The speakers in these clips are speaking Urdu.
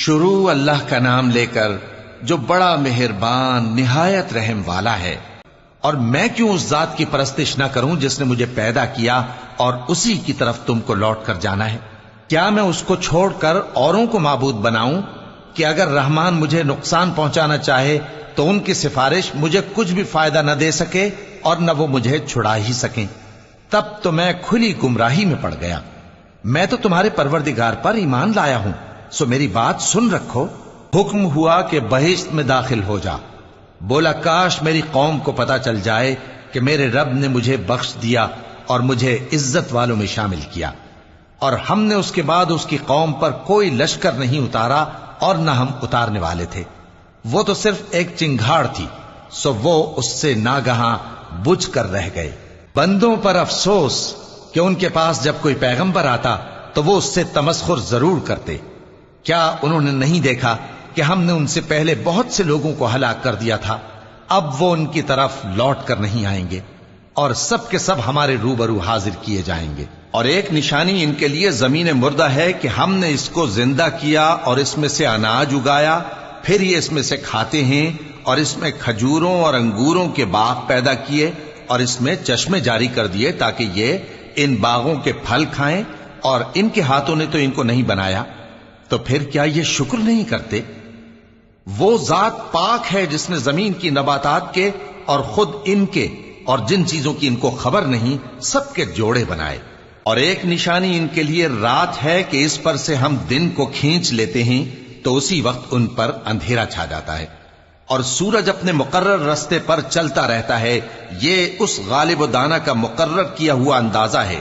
شروع اللہ کا نام لے کر جو بڑا مہربان نہایت رحم والا ہے۔ اور میں کیوں اس ذات کی پرستش نہ کروں جس نے مجھے پیدا کیا اور اسی کی طرف تم کو لوٹ کر جانا ہے؟ کیا میں اس کو چھوڑ کر اوروں کو معبود بناؤں کہ اگر رحمان مجھے نقصان پہنچانا چاہے تو ان کی سفارش مجھے کچھ بھی فائدہ نہ دے سکے اور نہ وہ مجھے چھڑا ہی سکیں؟ تب تو میں کھلی گمراہی میں پڑ گیا۔ میں تو تمہارے پروردگار پر ایمان لایا ہوں، سو میری بات سن رکھو۔ حکم ہوا کہ بہشت میں داخل ہو جا۔ بولا کاش میری قوم کو پتا چل جائے کہ میرے رب نے مجھے بخش دیا اور مجھے عزت والوں میں شامل کیا، اور ہم نے اس کے بعد اس کی قوم پر کوئی لشکر نہیں اتارا اور نہ ہم اتارنے والے تھے۔ وہ تو صرف ایک چنگھاڑ تھی، سو وہ اس سے ناگہاں بجھ کر رہ گئے۔ بندوں پر افسوس کہ ان کے پاس جب کوئی پیغمبر آتا تو وہ اس سے تمسخر ضرور کرتے۔ کیا انہوں نے نہیں دیکھا کہ ہم نے ان سے پہلے بہت سے لوگوں کو ہلاک کر دیا تھا؟ اب وہ ان کی طرف لوٹ کر نہیں آئیں گے اور سب کے سب ہمارے روبرو حاضر کیے جائیں گے۔ اور ایک نشانی ان کے لیے زمین مردہ ہے کہ ہم نے اس کو زندہ کیا اور اس میں سے اناج اگایا، پھر یہ اس میں سے کھاتے ہیں، اور اس میں کھجوروں اور انگوروں کے باغ پیدا کیے اور اس میں چشمے جاری کر دیے تاکہ یہ ان باغوں کے پھل کھائیں، اور ان کے ہاتھوں نے تو ان کو نہیں بنایا، تو پھر کیا یہ شکر نہیں کرتے؟ وہ ذات پاک ہے جس نے زمین کی نباتات کے اور خود ان کے اور جن چیزوں کی ان کو خبر نہیں سب کے جوڑے بنائے۔ اور ایک نشانی ان کے لیے رات ہے کہ اس پر سے ہم دن کو کھینچ لیتے ہیں تو اسی وقت ان پر اندھیرا چھا جاتا ہے، اور سورج اپنے مقرر رستے پر چلتا رہتا ہے۔ یہ اس غالب و دانا کا مقرر کیا ہوا اندازہ ہے۔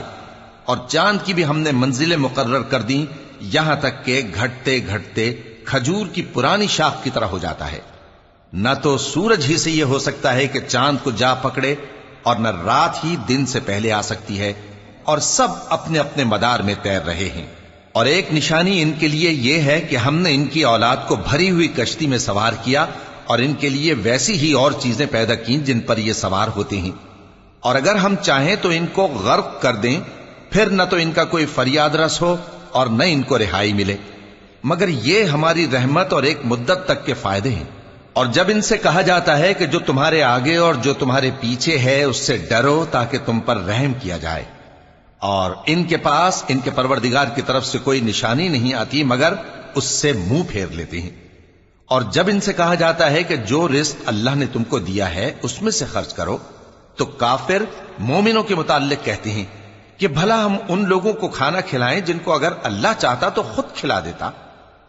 اور چاند کی بھی ہم نے منزلیں مقرر کر دیں، یہاں تک کہ گھٹتے گھٹتے کھجور کی پرانی شاخ کی طرح ہو جاتا ہے۔ نہ تو سورج ہی سے یہ ہو سکتا ہے کہ چاند کو جا پکڑے، اور نہ رات ہی دن سے پہلے آ سکتی ہے، اور سب اپنے اپنے مدار میں تیر رہے ہیں۔ اور ایک نشانی ان کے لیے یہ ہے کہ ہم نے ان کی اولاد کو بھری ہوئی کشتی میں سوار کیا، اور ان کے لیے ویسی ہی اور چیزیں پیدا کی جن پر یہ سوار ہوتے ہیں، اور اگر ہم چاہیں تو ان کو غرق کر دیں، پھر نہ تو ان کا کوئی فریاد رس ہو اور نہ ان کو رہائی ملے، مگر یہ ہماری رحمت اور ایک مدت تک کے فائدے ہیں۔ اور جب ان سے کہا جاتا ہے کہ جو تمہارے آگے اور جو تمہارے پیچھے ہے اس سے ڈرو تاکہ تم پر رحم کیا جائے، اور ان کے پاس ان کے پروردگار کی طرف سے کوئی نشانی نہیں آتی مگر اس سے منہ پھیر لیتے ہیں۔ اور جب ان سے کہا جاتا ہے کہ جو رزق اللہ نے تم کو دیا ہے اس میں سے خرچ کرو، تو کافر مومنوں کے متعلق کہتے ہیں کہ بھلا ہم ان لوگوں کو کھانا کھلائیں جن کو اگر اللہ چاہتا تو خود کھلا دیتا،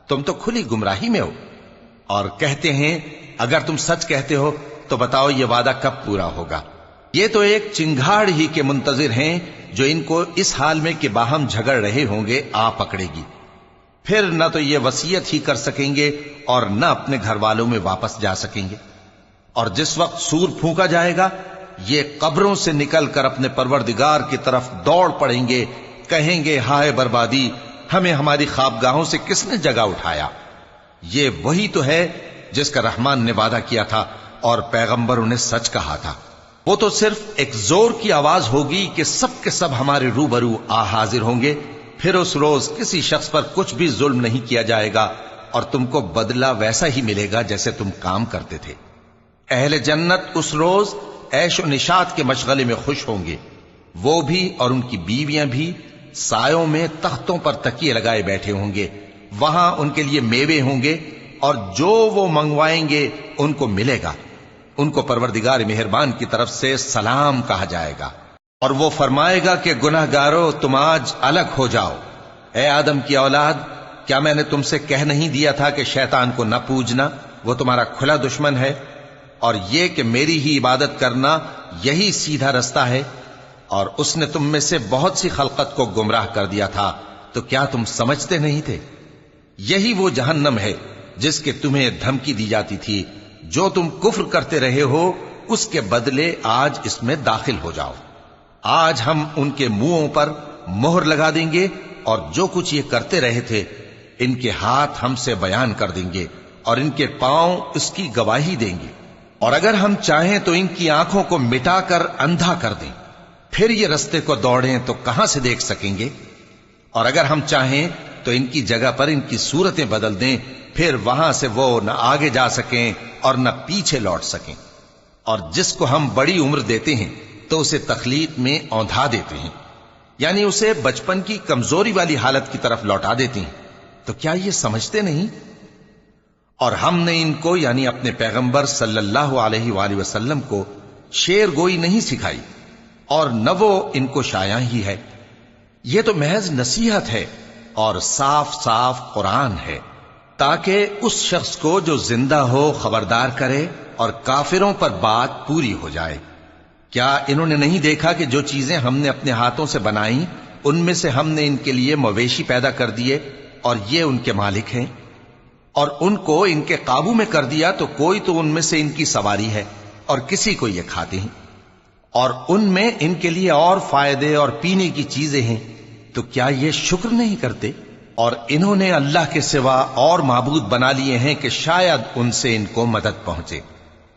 تم تو کھلی گمراہی میں ہو۔ اور کہتے ہیں اگر تم سچ کہتے ہو تو بتاؤ یہ وعدہ کب پورا ہوگا؟ یہ تو ایک چنگھاڑ ہی کے منتظر ہیں جو ان کو اس حال میں کہ باہم جھگڑ رہے ہوں گے آ پکڑے گی، پھر نہ تو یہ وصیت ہی کر سکیں گے اور نہ اپنے گھر والوں میں واپس جا سکیں گے۔ اور جس وقت سور پھونکا جائے گا یہ قبروں سے نکل کر اپنے پروردگار کی طرف دوڑ پڑیں گے، کہیں گے ہائے بربادی، ہمیں ہماری خوابگاہوں سے کس نے جگہ اٹھایا؟ یہ وہی تو ہے جس کا رحمان نے وعدہ کیا تھا اور پیغمبروں نے سچ کہا تھا۔ وہ تو صرف ایک زور کی آواز ہوگی کہ سب کے سب ہمارے روبرو آ حاضر ہوں گے، پھر اس روز کسی شخص پر کچھ بھی ظلم نہیں کیا جائے گا، اور تم کو بدلہ ویسا ہی ملے گا جیسے تم کام کرتے تھے۔ اہل جنت اس روز عیش و نشاط کے مشغلے میں خوش ہوں گے، وہ بھی اور ان کی بیویاں بھی سایوں میں تختوں پر تکیے لگائے بیٹھے ہوں گے، وہاں ان کے لیے میوے ہوں گے، اور جو وہ منگوائیں گے ان کو ملے گا۔ ان کو پروردگار مہربان کی طرف سے سلام کہا جائے گا، اور وہ فرمائے گا کہ گناہگارو تم آج الگ ہو جاؤ۔ اے آدم کی اولاد، کیا میں نے تم سے کہہ نہیں دیا تھا کہ شیطان کو نہ پوجنا، وہ تمہارا کھلا دشمن ہے، اور یہ کہ میری ہی عبادت کرنا یہی سیدھا رستہ ہے؟ اور اس نے تم میں سے بہت سی خلقت کو گمراہ کر دیا تھا، تو کیا تم سمجھتے نہیں تھے؟ یہی وہ جہنم ہے جس کے تمہیں دھمکی دی جاتی تھی، جو تم کفر کرتے رہے ہو اس کے بدلے آج اس میں داخل ہو جاؤ۔ آج ہم ان کے منہوں پر مہر لگا دیں گے، اور جو کچھ یہ کرتے رہے تھے ان کے ہاتھ ہم سے بیان کر دیں گے، اور ان کے پاؤں اس کی گواہی دیں گے۔ اور اگر ہم چاہیں تو ان کی آنکھوں کو مٹا کر اندھا کر دیں، پھر یہ رستے کو دوڑیں تو کہاں سے دیکھ سکیں گے؟ اور اگر ہم چاہیں تو ان کی جگہ پر ان کی صورتیں بدل دیں، پھر وہاں سے وہ نہ آگے جا سکیں اور نہ پیچھے لوٹ سکیں۔ اور جس کو ہم بڑی عمر دیتے ہیں تو اسے تخلیق میں اوندھا دیتے ہیں، یعنی اسے بچپن کی کمزوری والی حالت کی طرف لوٹا دیتے ہیں۔ تو کیا یہ سمجھتے نہیں؟ اور ہم نے ان کو یعنی اپنے پیغمبر صلی اللہ علیہ وآلہ وسلم کو شعر گوئی نہیں سکھائی، اور نہ وہ ان کو شایع ہی ہے۔ یہ تو محض نصیحت ہے اور صاف صاف قرآن ہے، تاکہ اس شخص کو جو زندہ ہو خبردار کرے اور کافروں پر بات پوری ہو جائے۔ کیا انہوں نے نہیں دیکھا کہ جو چیزیں ہم نے اپنے ہاتھوں سے بنائیں ان میں سے ہم نے ان کے لیے مویشی پیدا کر دیے اور یہ ان کے مالک ہیں، اور ان کو ان کے قابو میں کر دیا تو کوئی تو ان میں سے ان کی سواری ہے اور کسی کو یہ کھاتے ہیں، اور ان میں ان کے لیے اور فائدے اور پینے کی چیزیں ہیں، تو کیا یہ شکر نہیں کرتے؟ اور انہوں نے اللہ کے سوا اور معبود بنا لیے ہیں کہ شاید ان سے ان کو مدد پہنچے،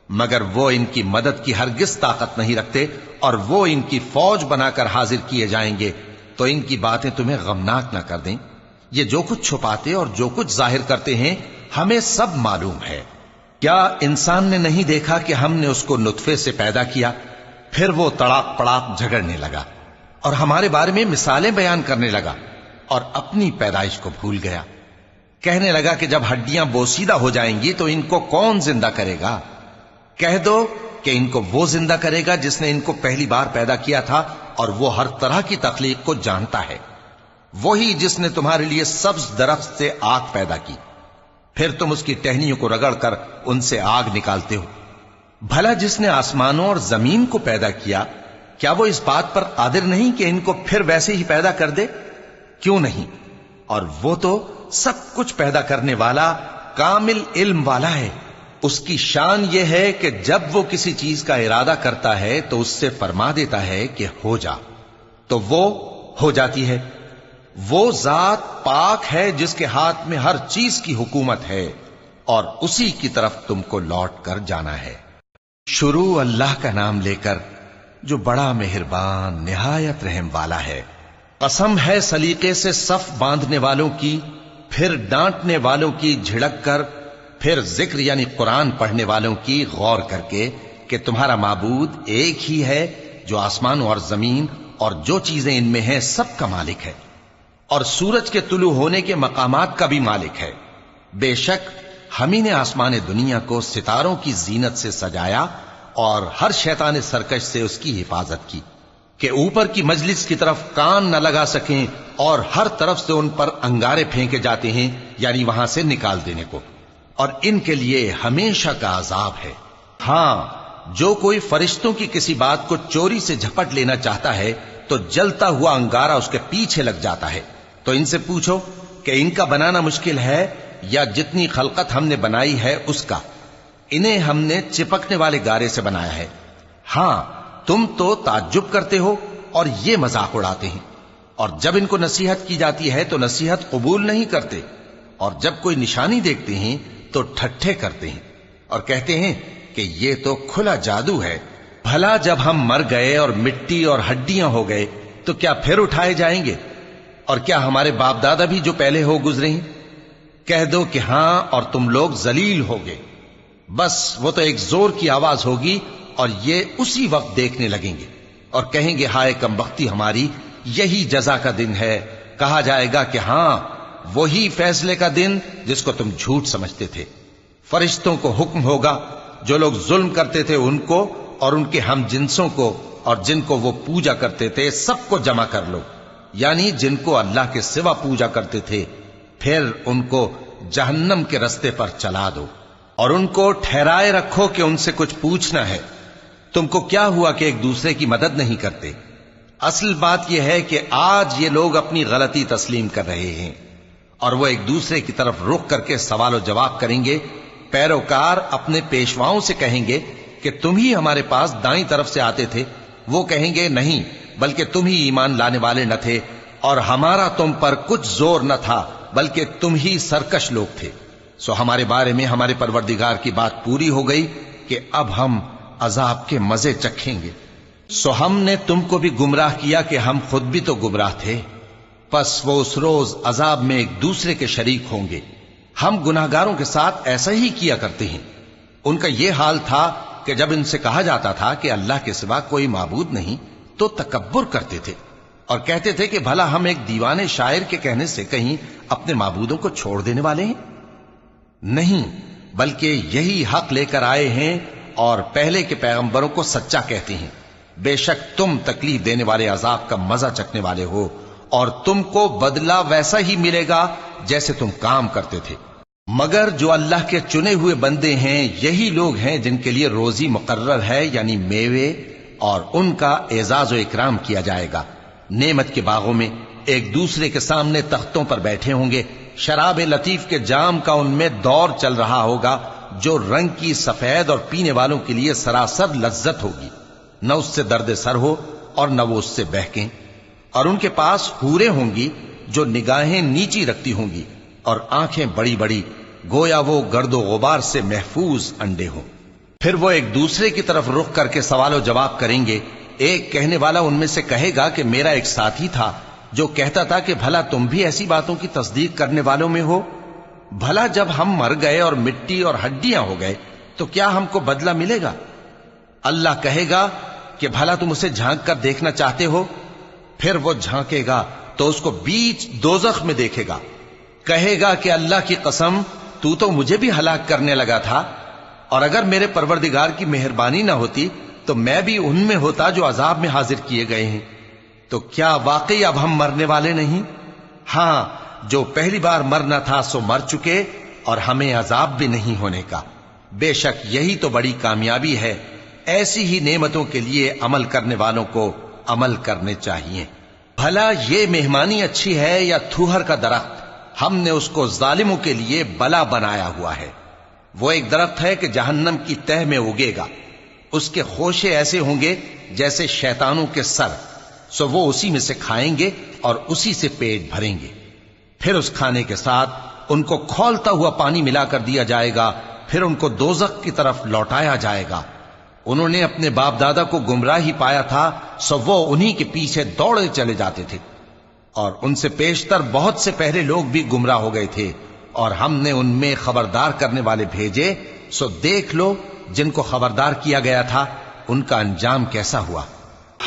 مگر وہ ان کی مدد کی ہرگز طاقت نہیں رکھتے، اور وہ ان کی فوج بنا کر حاضر کیے جائیں گے تو ان کی باتیں تمہیں غمناک نہ کر دیں۔ یہ جو کچھ چھپاتے اور جو کچھ ظاہر کرتے ہیں ہمیں سب معلوم ہے۔ کیا انسان نے نہیں دیکھا کہ ہم نے اس کو نطفے سے پیدا کیا، پھر وہ تڑاک پڑاک جھگڑنے لگا اور ہمارے بارے میں مثالیں بیان کرنے لگا اور اپنی پیدائش کو بھول گیا۔ کہنے لگا کہ جب ہڈیاں بوسیدہ ہو جائیں گی تو ان کو کون زندہ کرے گا؟ کہہ دو کہ ان کو وہ زندہ کرے گا جس نے ان کو پہلی بار پیدا کیا تھا، اور وہ ہر طرح کی تخلیق کو جانتا ہے۔ وہی جس نے تمہارے لیے سبز درخت سے آگ پیدا کی، پھر تم اس کی ٹہنیوں کو رگڑ کر ان سے آگ نکالتے ہو۔ بھلا جس نے آسمانوں اور زمین کو پیدا کیا، کیا وہ اس بات پر قادر نہیں کہ ان کو پھر ویسے ہی پیدا کر دے؟ کیوں نہیں؟ اور وہ تو سب کچھ پیدا کرنے والا کامل علم والا ہے۔ اس کی شان یہ ہے کہ جب وہ کسی چیز کا ارادہ کرتا ہے تو اس سے فرما دیتا ہے کہ ہو جا، تو وہ ہو جاتی ہے۔ وہ ذات پاک ہے جس کے ہاتھ میں ہر چیز کی حکومت ہے، اور اسی کی طرف تم کو لوٹ کر جانا ہے۔ شروع اللہ کا نام لے کر جو بڑا مہربان نہایت رحم والا ہے۔ قسم ہے سلیقے سے صف باندھنے والوں کی، پھر ڈانٹنے والوں کی جھڑک کر، پھر ذکر یعنی قرآن پڑھنے والوں کی غور کر کے کہ تمہارا معبود ایک ہی ہے جو آسمان اور زمین اور جو چیزیں ان میں ہیں سب کا مالک ہے، اور سورج کے طلوع ہونے کے مقامات کا بھی مالک ہے۔ بے شک ہم ہی نے آسمان دنیا کو ستاروں کی زینت سے سجایا اور ہر شیطان سرکش سے اس کی حفاظت کی کہ اوپر کی مجلس کی طرف کان نہ لگا سکیں، اور ہر طرف سے ان پر انگارے پھینکے جاتے ہیں یعنی وہاں سے نکال دینے کو، اور ان کے لیے ہمیشہ کا عذاب ہے۔ ہاں، جو کوئی فرشتوں کی کسی بات کو چوری سے جھپٹ لینا چاہتا ہے تو جلتا ہوا انگارہ اس کے پیچھے لگ جاتا ہے۔ تو ان سے پوچھو کہ ان کا بنانا مشکل ہے یا جتنی خلقت ہم نے بنائی ہے اس کا؟ انہیں ہم نے چپکنے والے گارے سے بنایا ہے۔ ہاں، تم تو تعجب کرتے ہو اور یہ مذاق اڑاتے ہیں، اور جب ان کو نصیحت کی جاتی ہے تو نصیحت قبول نہیں کرتے، اور جب کوئی نشانی دیکھتے ہیں تو ٹھٹھے کرتے ہیں اور کہتے ہیں کہ یہ تو کھلا جادو ہے۔ بھلا جب ہم مر گئے اور مٹی اور ہڈیاں ہو گئے تو کیا پھر اٹھائے جائیں گے؟ اور کیا ہمارے باپ دادا بھی جو پہلے ہو گزرے ہیں؟ کہہ دو کہ ہاں، اور تم لوگ ذلیل ہوگے۔ بس وہ تو ایک زور کی آواز ہوگی اور یہ اسی وقت دیکھنے لگیں گے اور کہیں گے ہائے کمبختی ہماری، یہی جزا کا دن ہے۔ کہا جائے گا کہ ہاں، وہی فیصلے کا دن جس کو تم جھوٹ سمجھتے تھے۔ فرشتوں کو حکم ہوگا جو لوگ ظلم کرتے تھے ان کو اور ان کے ہم جنسوں کو اور جن کو وہ پوجا کرتے تھے سب کو جمع کر لو، یعنی جن کو اللہ کے سوا پوجا کرتے تھے، پھر ان کو جہنم کے رستے پر چلا دو اور ان کو ٹھہرائے رکھو کہ ان سے کچھ پوچھنا ہے۔ تم کو کیا ہوا کہ ایک دوسرے کی مدد نہیں کرتے؟ اصل بات یہ ہے کہ آج یہ لوگ اپنی غلطی تسلیم کر رہے ہیں اور وہ ایک دوسرے کی طرف رخ کر کے سوال و جواب کریں گے۔ پیروکار اپنے پیشواؤں سے کہیں گے کہ تم ہی ہمارے پاس دائیں طرف سے آتے تھے۔ وہ کہیں گے نہیں، بلکہ تم ہی ایمان لانے والے نہ تھے، اور ہمارا تم پر کچھ زور نہ تھا، بلکہ تم ہی سرکش لوگ تھے۔ سو ہمارے بارے میں ہمارے پروردگار کی بات پوری ہو گئی کہ اب ہم عذاب کے مزے چکھیں گے۔ سو ہم نے تم کو بھی گمراہ کیا کہ ہم خود بھی تو گمراہ تھے، پس وہ اس روز عذاب میں ایک دوسرے کے شریک ہوں گے۔ ہم گناہگاروں کے ساتھ ایسا ہی کیا کرتے ہیں۔ ان کا یہ حال تھا کہ جب ان سے کہا جاتا تھا کہ اللہ کے سوا کوئی معبود نہیں تو تکبر کرتے تھے اور کہتے تھے کہ بھلا ہم ایک دیوانے شاعر کے کہنے سے کہیں اپنے معبودوں کو چھوڑ دینے والے ہیں؟ نہیں، بلکہ یہی حق لے کر آئے ہیں اور پہلے کے پیغمبروں کو سچا کہتے ہیں۔ بے شک تم تکلیف دینے والے عذاب کا مزہ چکھنے والے ہو اور تم کو بدلہ ویسا ہی ملے گا جیسے تم کام کرتے تھے۔ مگر جو اللہ کے چنے ہوئے بندے ہیں یہی لوگ ہیں جن کے لیے روزی مقرر ہے، یعنی میوے، اور ان کا اعزاز و اکرام کیا جائے گا۔ نعمت کے باغوں میں ایک دوسرے کے سامنے تختوں پر بیٹھے ہوں گے، شراب لطیف کے جام کا ان میں دور چل رہا ہوگا جو رنگ کی سفید اور پینے والوں کے لیے سراسر لذت ہوگی، نہ اس سے درد سر ہو اور نہ وہ اس سے بہکیں۔ اور ان کے پاس حوریں ہوں گی جو نگاہیں نیچی رکھتی ہوں گی اور آنکھیں بڑی بڑی، گویا وہ گرد و غبار سے محفوظ انڈے ہوں۔ پھر وہ ایک دوسرے کی طرف رخ کر کے سوال و جواب کریں گے۔ ایک کہنے والا ان میں سے کہے گا کہ میرا ایک ساتھی تھا جو کہتا تھا کہ بھلا تم بھی ایسی باتوں کی تصدیق کرنے والوں میں ہو؟ بھلا جب ہم مر گئے اور مٹی اور ہڈیاں ہو گئے تو کیا ہم کو بدلہ ملے گا؟ اللہ کہے گا کہ بھلا تم اسے جھانک کر دیکھنا چاہتے ہو؟ پھر وہ جھانکے گا تو اس کو بیچ دوزخ میں دیکھے گا، کہے گا کہ اللہ کی قسم تو مجھے بھی ہلاک کرنے لگا تھا، اور اگر میرے پروردگار کی مہربانی نہ ہوتی تو میں بھی ان میں ہوتا جو عذاب میں حاضر کیے گئے ہیں۔ تو کیا واقعی اب ہم مرنے والے نہیں؟ ہاں، جو پہلی بار مرنا تھا سو مر چکے اور ہمیں عذاب بھی نہیں ہونے کا۔ بے شک یہی تو بڑی کامیابی ہے۔ ایسی ہی نعمتوں کے لیے عمل کرنے والوں کو عمل کرنے چاہیے۔ بھلا یہ مہمانی اچھی ہے یا تھوہر کا درخت؟ ہم نے اس کو ظالموں کے لیے بلا بنایا ہوا ہے۔ وہ ایک درخت ہے کہ جہنم کی تہ میں اگے گا، اس کے خوشے ایسے ہوں گے جیسے شیطانوں کے سر، سو وہ اسی میں سے کھائیں گے اور اسی سے پیٹ بھریں گے۔ پھر اس کھانے کے ساتھ ان کو کھولتا ہوا پانی ملا کر دیا جائے گا، پھر ان کو دوزخ کی طرف لوٹایا جائے گا۔ انہوں نے اپنے باپ دادا کو گمراہی پایا تھا، سو وہ انہی کے پیچھے دوڑے چلے جاتے تھے، اور ان سے پیشتر بہت سے پہلے لوگ بھی گمراہ ہو گئے تھے، اور ہم نے ان میں خبردار کرنے والے بھیجے، سو دیکھ لو جن کو خبردار کیا گیا تھا ان کا انجام کیسا ہوا۔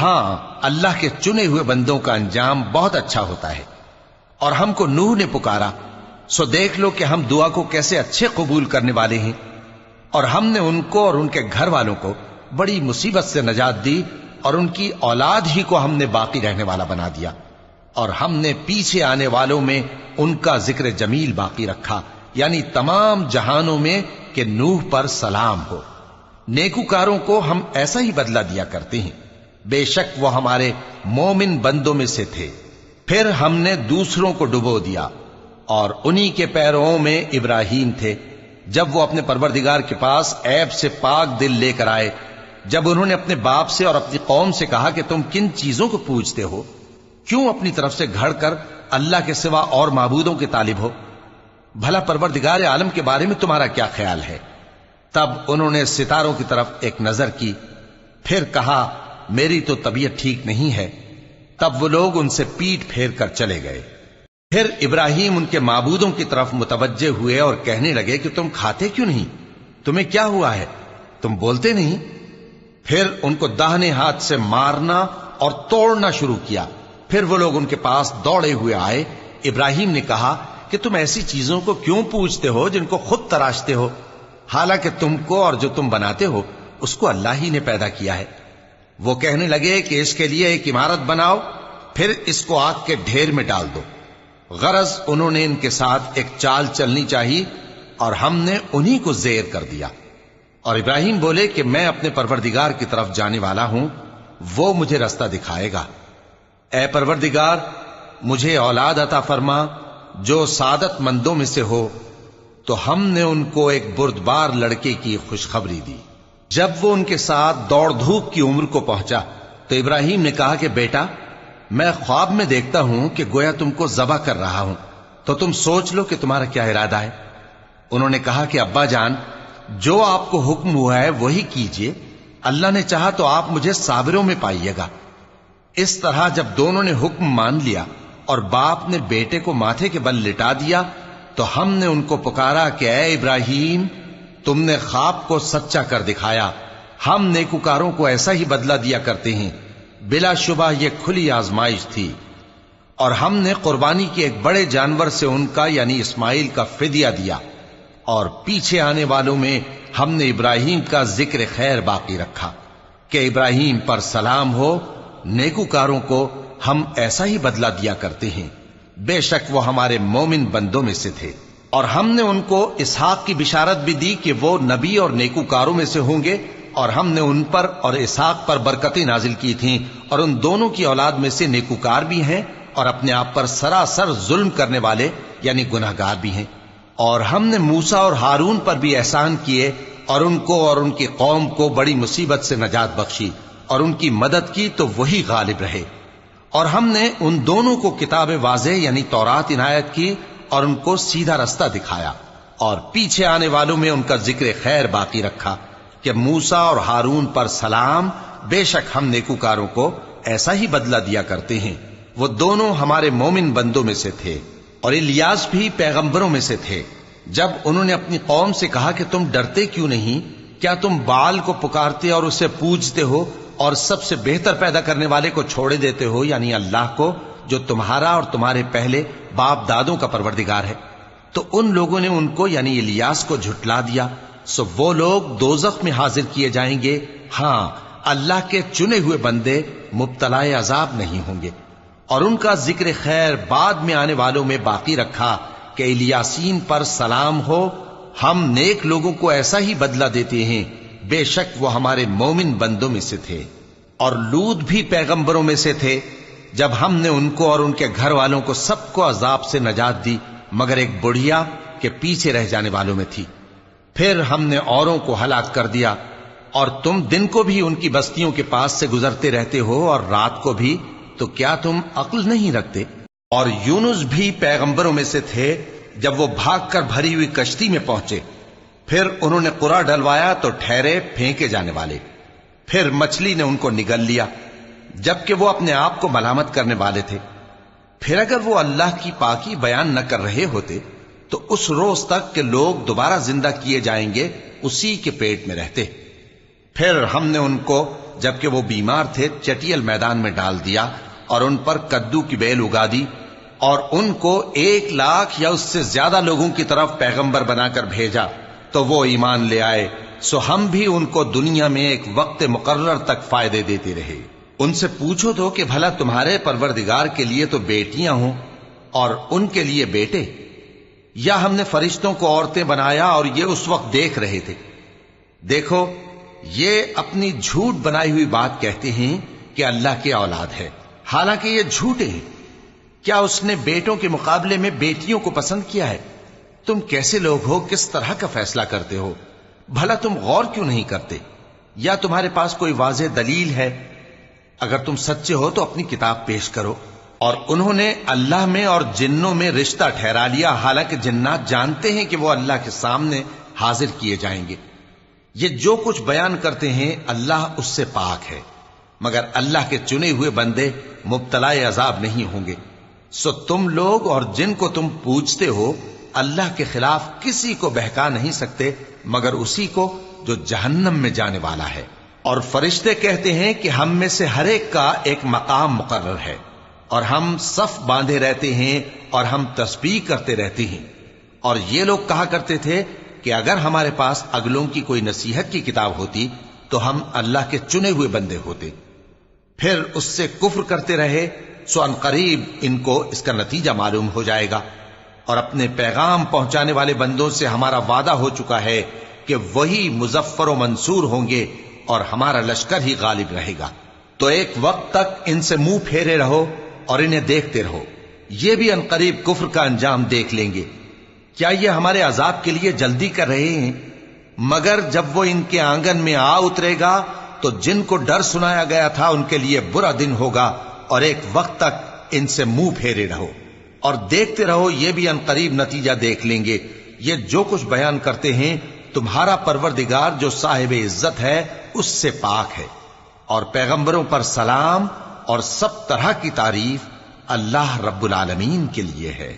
ہاں، اللہ کے چنے ہوئے بندوں کا انجام بہت اچھا ہوتا ہے۔ اور ہم کو نوح نے پکارا، سو دیکھ لو کہ ہم دعا کو کیسے اچھے قبول کرنے والے ہیں، اور ہم نے ان کو اور ان کے گھر والوں کو بڑی مصیبت سے نجات دی، اور ان کی اولاد ہی کو ہم نے باقی رہنے والا بنا دیا، اور ہم نے پیچھے آنے والوں میں ان کا ذکر جمیل باقی رکھا، یعنی تمام جہانوں میں کہ نوح پر سلام ہو۔ نیکوکاروں کو ہم ایسا ہی بدلہ دیا کرتے ہیں، بے شک وہ ہمارے مومن بندوں میں سے تھے۔ پھر ہم نے دوسروں کو ڈبو دیا، اور انہی کے پیرووں میں ابراہیم تھے، جب وہ اپنے پروردگار کے پاس عیب سے پاک دل لے کر آئے، جب انہوں نے اپنے باپ سے اور اپنی قوم سے کہا کہ تم کن چیزوں کو پوجتے ہو؟ کیوں اپنی طرف سے گھڑ کر اللہ کے سوا اور معبودوں کے طالب ہو؟ بھلا پروردگار عالم کے بارے میں تمہارا کیا خیال ہے؟ تب انہوں نے ستاروں کی طرف ایک نظر کی، پھر کہا میری تو طبیعت ٹھیک نہیں ہے۔ تب وہ لوگ ان سے پیٹ پھیر کر چلے گئے۔ پھر ابراہیم ان کے معبودوں کی طرف متوجہ ہوئے اور کہنے لگے کہ تم کھاتے کیوں نہیں؟ تمہیں کیا ہوا ہے؟ تم بولتے نہیں؟ پھر ان کو داہنے ہاتھ سے مارنا اور توڑنا شروع کیا۔ پھر وہ لوگ ان کے پاس دوڑے ہوئے آئے۔ ابراہیم نے کہا کہ تم ایسی چیزوں کو کیوں پوجتے ہو جن کو خود تراشتے ہو؟ حالانکہ تم کو اور جو تم بناتے ہو اس کو اللہ ہی نے پیدا کیا ہے۔ وہ کہنے لگے کہ اس کے لیے ایک عمارت بناؤ، پھر اس کو آگ کے ڈھیر میں ڈال دو۔ غرض انہوں نے ان کے ساتھ ایک چال چلنی چاہی، اور ہم نے انہی کو زیر کر دیا۔ اور ابراہیم بولے کہ میں اپنے پروردگار کی طرف جانے والا ہوں، وہ مجھے رستہ دکھائے گا۔ اے پروردگار، مجھے اولاد عطا فرما جو سعادت مندوں میں سے ہو۔ تو ہم نے ان کو ایک بردبار لڑکے کی خوشخبری دی۔ جب وہ ان کے ساتھ دوڑ دھوپ کی عمر کو پہنچا تو ابراہیم نے کہا کہ بیٹا، میں خواب میں دیکھتا ہوں کہ گویا تم کو ذبح کر رہا ہوں، تو تم سوچ لو کہ تمہارا کیا ارادہ ہے۔ انہوں نے کہا کہ ابا جان، جو آپ کو حکم ہوا ہے وہی کیجئے، اللہ نے چاہا تو آپ مجھے صابروں میں پائیے گا۔ اس طرح جب دونوں نے حکم مان لیا اور باپ نے بیٹے کو ماتھے کے بل لٹا دیا تو ہم نے ان کو پکارا کہ اے ابراہیم، تم نے خواب کو سچا کر دکھایا، ہم نیکوکاروں کو ایسا ہی بدلہ دیا کرتے ہیں، بلا شبہ یہ کھلی آزمائش تھی۔ اور ہم نے قربانی کے ایک بڑے جانور سے ان کا یعنی اسماعیل کا فدیہ دیا، اور پیچھے آنے والوں میں ہم نے ابراہیم کا ذکر خیر باقی رکھا کہ ابراہیم پر سلام ہو، نیکوکاروں کو ہم ایسا ہی بدلہ دیا کرتے ہیں، بے شک وہ ہمارے مومن بندوں میں سے تھے۔ اور ہم نے ان کو اسحاق کی بشارت بھی دی کہ وہ نبی اور نیکوکاروں میں سے ہوں گے، اور ہم نے ان پر اور اسحاق پر برکتیں نازل کی تھیں، اور ان دونوں کی اولاد میں سے نیکوکار بھی ہیں اور اپنے آپ پر سراسر ظلم کرنے والے یعنی گناہگار بھی ہیں۔ اور ہم نے موسیٰ اور ہارون پر بھی احسان کیے، اور ان کو اور ان کی قوم کو بڑی مصیبت سے نجات بخشی، اور ان کی مدد کی تو وہی غالب رہے۔ اور ہم نے ان دونوں کو کتاب واضح یعنی تورات عنایت کی، اور ان کو سیدھا رستہ دکھایا، اور پیچھے آنے والوں میں ان کا ذکر خیر باقی رکھا کہ موسیٰ اور ہارون پر سلام، بے شک ہم نیکوکاروں کو ایسا ہی بدلہ دیا کرتے ہیں، وہ دونوں ہمارے مومن بندوں میں سے تھے۔ اور الیاس بھی پیغمبروں میں سے تھے۔ جب انہوں نے اپنی قوم سے کہا کہ تم ڈرتے کیوں نہیں؟ کیا تم بال کو پکارتے اور اسے پوجتے ہو، اور سب سے بہتر پیدا کرنے والے کو چھوڑے دیتے ہو یعنی اللہ کو، جو تمہارا اور تمہارے پہلے باپ دادوں کا پروردگار ہے؟ تو ان لوگوں نے ان کو یعنی الیاس کو جھٹلا دیا، سو وہ لوگ دوزخ میں حاضر کیے جائیں گے۔ ہاں، اللہ کے چنے ہوئے بندے مبتلا عذاب نہیں ہوں گے۔ اور ان کا ذکر خیر بعد میں آنے والوں میں باقی رکھا کہ الیاسین پر سلام ہو، ہم نیک لوگوں کو ایسا ہی بدلہ دیتے ہیں، بے شک وہ ہمارے مومن بندوں میں سے تھے۔ اور لوط بھی پیغمبروں میں سے تھے، جب ہم نے ان کو اور ان کے گھر والوں کو سب کو عذاب سے نجات دی، مگر ایک بڑھیا کے پیچھے رہ جانے والوں میں تھی۔ پھر ہم نے اوروں کو ہلاک کر دیا، اور تم دن کو بھی ان کی بستیوں کے پاس سے گزرتے رہتے ہو اور رات کو بھی، تو کیا تم عقل نہیں رکھتے؟ اور یونس بھی پیغمبروں میں سے تھے، جب وہ بھاگ کر بھری ہوئی کشتی میں پہنچے، پھر انہوں نے قرعہ ڈلوایا تو ٹھہرے پھینکے جانے والے، پھر مچھلی نے ان کو نگل لیا، جبکہ وہ اپنے آپ کو ملامت کرنے والے تھے۔ پھر اگر وہ اللہ کی پاکی بیان نہ کر رہے ہوتے تو اس روز تک کہ لوگ دوبارہ زندہ کیے جائیں گے اسی کے پیٹ میں رہتے۔ پھر ہم نے ان کو جبکہ وہ بیمار تھے چٹیل میدان میں ڈال دیا، اور ان پر کدو کی بیل اگا دی، اور ان کو 1,00,000 یا اس سے زیادہ لوگوں کی طرف پیغمبر بنا کر بھیجا، تو وہ ایمان لے آئے، سو ہم بھی ان کو دنیا میں ایک وقت مقرر تک فائدے دیتے رہے۔ ان سے پوچھو تو کہ بھلا تمہارے پروردگار کے لیے تو بیٹیاں ہوں اور ان کے لیے بیٹے، یا ہم نے فرشتوں کو عورتیں بنایا اور یہ اس وقت دیکھ رہے تھے؟ دیکھو، یہ اپنی جھوٹ بنائی ہوئی بات کہتے ہیں کہ اللہ کی اولاد ہے، حالانکہ یہ جھوٹے ہیں۔ کیا اس نے بیٹوں کے مقابلے میں بیٹیوں کو پسند کیا ہے؟ تم کیسے لوگ ہو، کس طرح کا فیصلہ کرتے ہو؟ بھلا تم غور کیوں نہیں کرتے؟ یا تمہارے پاس کوئی واضح دلیل ہے؟ اگر تم سچے ہو تو اپنی کتاب پیش کرو۔ اور انہوں نے اللہ میں اور جنوں میں رشتہ ٹھہرا لیا، حالانکہ جنات جانتے ہیں کہ وہ اللہ کے سامنے حاضر کیے جائیں گے۔ یہ جو کچھ بیان کرتے ہیں اللہ اس سے پاک ہے، مگر اللہ کے چنے ہوئے بندے مبتلا عذاب نہیں ہوں گے۔ سو تم لوگ اور جن کو تم پوجتے ہو اللہ کے خلاف کسی کو بہکا نہیں سکتے مگر اسی کو جو جہنم میں جانے والا ہے۔ اور فرشتے کہتے ہیں کہ ہم میں سے ہر ایک کا ایک مقام مقرر ہے، اور ہم صف باندھے رہتے ہیں اور ہم تسبیح کرتے رہتے ہیں۔ اور یہ لوگ کہا کرتے تھے کہ اگر ہمارے پاس اگلوں کی کوئی نصیحت کی کتاب ہوتی تو ہم اللہ کے چنے ہوئے بندے ہوتے۔ پھر اس سے کفر کرتے رہے، سو ان قریب ان کو اس کا نتیجہ معلوم ہو جائے گا۔ اور اپنے پیغام پہنچانے والے بندوں سے ہمارا وعدہ ہو چکا ہے کہ وہی مظفر و منصور ہوں گے اور ہمارا لشکر ہی غالب رہے گا۔ تو ایک وقت تک ان سے منہ پھیرے رہو اور انہیں دیکھتے رہو، یہ بھی ان قریب کفر کا انجام دیکھ لیں گے۔ کیا یہ ہمارے عذاب کے لیے جلدی کر رہے ہیں؟ مگر جب وہ ان کے آنگن میں آ اترے گا تو جن کو ڈر سنایا گیا تھا ان کے لیے برا دن ہوگا، اور ایک وقت تک ان سے منہ پھیرے رہو اور دیکھتے رہو، یہ بھی ان قریب نتیجہ دیکھ لیں گے۔ یہ جو کچھ بیان کرتے ہیں تمہارا پروردگار جو صاحب عزت ہے اس سے پاک ہے۔ اور پیغمبروں پر سلام اور سب طرح کی تعریف اللہ رب العالمین کے لیے ہے۔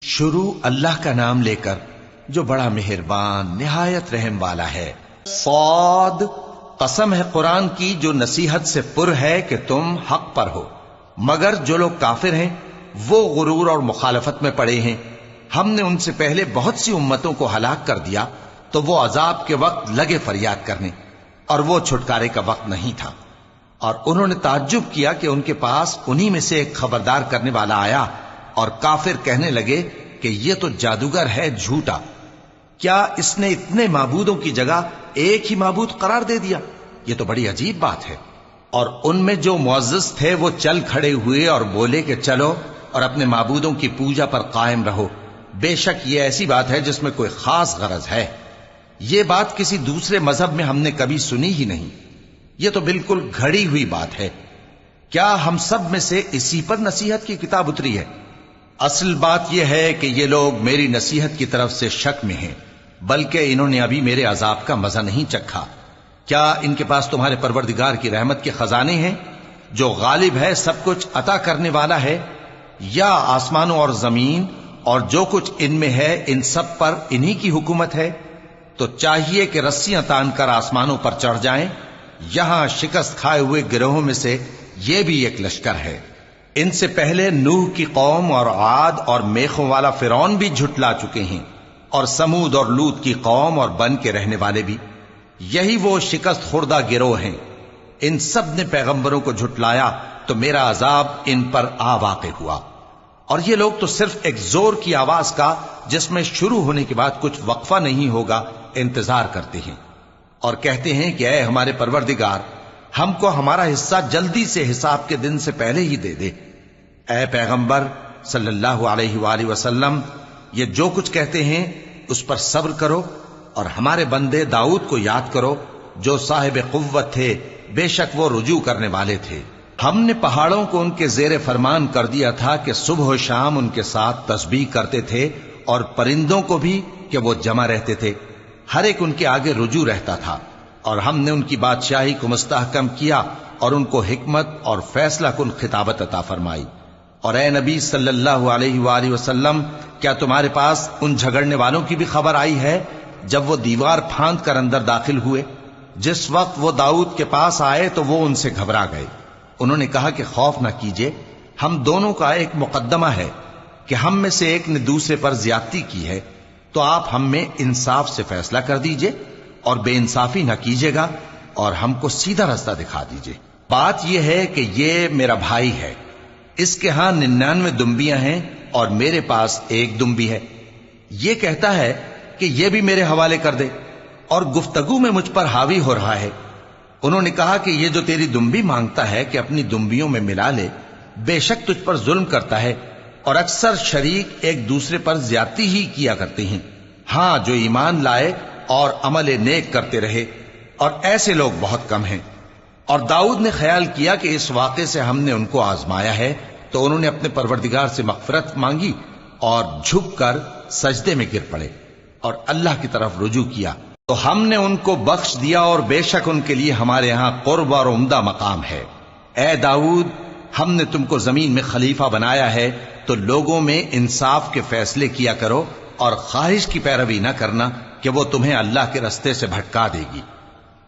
شروع اللہ کا نام لے کر جو بڑا مہربان نہایت رحم والا ہے۔ صاد، قسم ہے قرآن کی جو نصیحت سے پر ہے کہ تم حق پر ہو، مگر جو لوگ کافر ہیں وہ غرور اور مخالفت میں پڑے ہیں۔ ہم نے ان سے پہلے بہت سی امتوں کو ہلاک کر دیا تو وہ عذاب کے وقت لگے فریاد کرنے، اور وہ چھٹکارے کا وقت نہیں تھا۔ اور انہوں نے تعجب کیا کہ ان کے پاس انہی میں سے ایک خبردار کرنے والا آیا، اور کافر کہنے لگے کہ یہ تو جادوگر ہے جھوٹا، کیا اس نے اتنے معبودوں کی جگہ ایک ہی معبود قرار دے دیا؟ یہ تو بڑی عجیب بات ہے۔ اور ان میں جو معزز تھے وہ چل کھڑے ہوئے اور بولے کہ چلو اور اپنے معبودوں کی پوجا پر قائم رہو، بے شک یہ ایسی بات ہے جس میں کوئی خاص غرض ہے۔ یہ بات کسی دوسرے مذہب میں ہم نے کبھی سنی ہی نہیں، یہ تو بالکل گھڑی ہوئی بات ہے۔ کیا ہم سب میں سے اسی پر نصیحت کی کتاب اتری ہے؟ اصل بات یہ ہے کہ یہ لوگ میری نصیحت کی طرف سے شک میں ہیں، بلکہ انہوں نے ابھی میرے عذاب کا مزہ نہیں چکھا۔ کیا ان کے پاس تمہارے پروردگار کی رحمت کے خزانے ہیں جو غالب ہے، سب کچھ عطا کرنے والا ہے؟ یا آسمانوں اور زمین اور جو کچھ ان میں ہے ان سب پر انہی کی حکومت ہے؟ تو چاہیے کہ رسیاں تان کر آسمانوں پر چڑھ جائیں۔ یہاں شکست کھائے ہوئے گروہوں میں سے یہ بھی ایک لشکر ہے۔ ان سے پہلے نوح کی قوم اور عاد اور میخوں والا فرعون بھی جھٹلا چکے ہیں، اور سمود اور لوط کی قوم اور بن کے رہنے والے بھی، یہی وہ شکست خوردہ گروہ ہیں۔ ان سب نے پیغمبروں کو جھٹلایا تو میرا عذاب ان پر آ واقع ہوا۔ اور یہ لوگ تو صرف ایک زور کی آواز کا جس میں شروع ہونے کے بعد کچھ وقفہ نہیں ہوگا انتظار کرتے ہیں، اور کہتے ہیں کہ اے ہمارے پروردگار، ہم کو ہمارا حصہ جلدی سے حساب کے دن سے پہلے ہی دے دے۔ اے پیغمبر صلی اللہ علیہ وآلہ وسلم، یہ جو کچھ کہتے ہیں اس پر صبر کرو، اور ہمارے بندے داؤد کو یاد کرو جو صاحب قوت تھے، بے شک وہ رجوع کرنے والے تھے۔ ہم نے پہاڑوں کو ان کے زیر فرمان کر دیا تھا کہ صبح و شام ان کے ساتھ تسبیح کرتے تھے، اور پرندوں کو بھی کہ وہ جمع رہتے تھے، ہر ایک ان کے آگے رجوع رہتا تھا۔ اور ہم نے ان کی بادشاہی کو مستحکم کیا اور ان کو حکمت اور فیصلہ کن خطابت عطا فرمائی۔ اور اے نبی صلی اللہ علیہ وآلہ وسلم، کیا تمہارے پاس ان جھگڑنے والوں کی بھی خبر آئی ہے جب وہ دیوار پھاند کر اندر داخل ہوئے؟ جس وقت وہ داؤد کے پاس آئے تو وہ ان سے گھبرا گئے۔ انہوں نے کہا کہ خوف نہ کیجیے، ہم دونوں کا ایک مقدمہ ہے کہ ہم میں سے ایک نے دوسرے پر زیادتی کی ہے، تو آپ ہم میں انصاف سے فیصلہ کر دیجئے اور بے انصافی نہ کیجیے گا، اور ہم کو سیدھا رستہ دکھا دیجئے۔ بات یہ ہے کہ یہ میرا بھائی ہے، اس کے ہاں 99 دمبیاں ہیں اور میرے پاس ایک دمبی ہے۔ یہ کہتا ہے کہ یہ بھی میرے حوالے کر دے، اور گفتگو میں مجھ پر حاوی ہو رہا ہے۔ انہوں نے کہا کہ یہ جو تیری دمبی مانگتا ہے کہ اپنی دمبیوں میں ملا لے، بے شک تجھ پر ظلم کرتا ہے، اور اکثر شریک ایک دوسرے پر زیادتی ہی کیا کرتے ہیں۔ ہاں، جو ایمان لائے اور عمل نیک کرتے رہے، اور ایسے لوگ بہت کم ہیں۔ اور داؤد نے خیال کیا کہ اس واقعے سے ہم نے ان کو آزمایا ہے، تو انہوں نے اپنے پروردگار سے مغفرت مانگی اور جھک کر سجدے میں گر پڑے اور اللہ کی طرف رجوع کیا، تو ہم نے ان کو بخش دیا، اور بے شک ان کے لیے ہمارے ہاں قرب اور عمدہ مقام ہے۔ اے داؤد، ہم نے تم کو زمین میں خلیفہ بنایا ہے، تو لوگوں میں انصاف کے فیصلے کیا کرو، اور خواہش کی پیروی نہ کرنا کہ وہ تمہیں اللہ کے رستے سے بھٹکا دے گی۔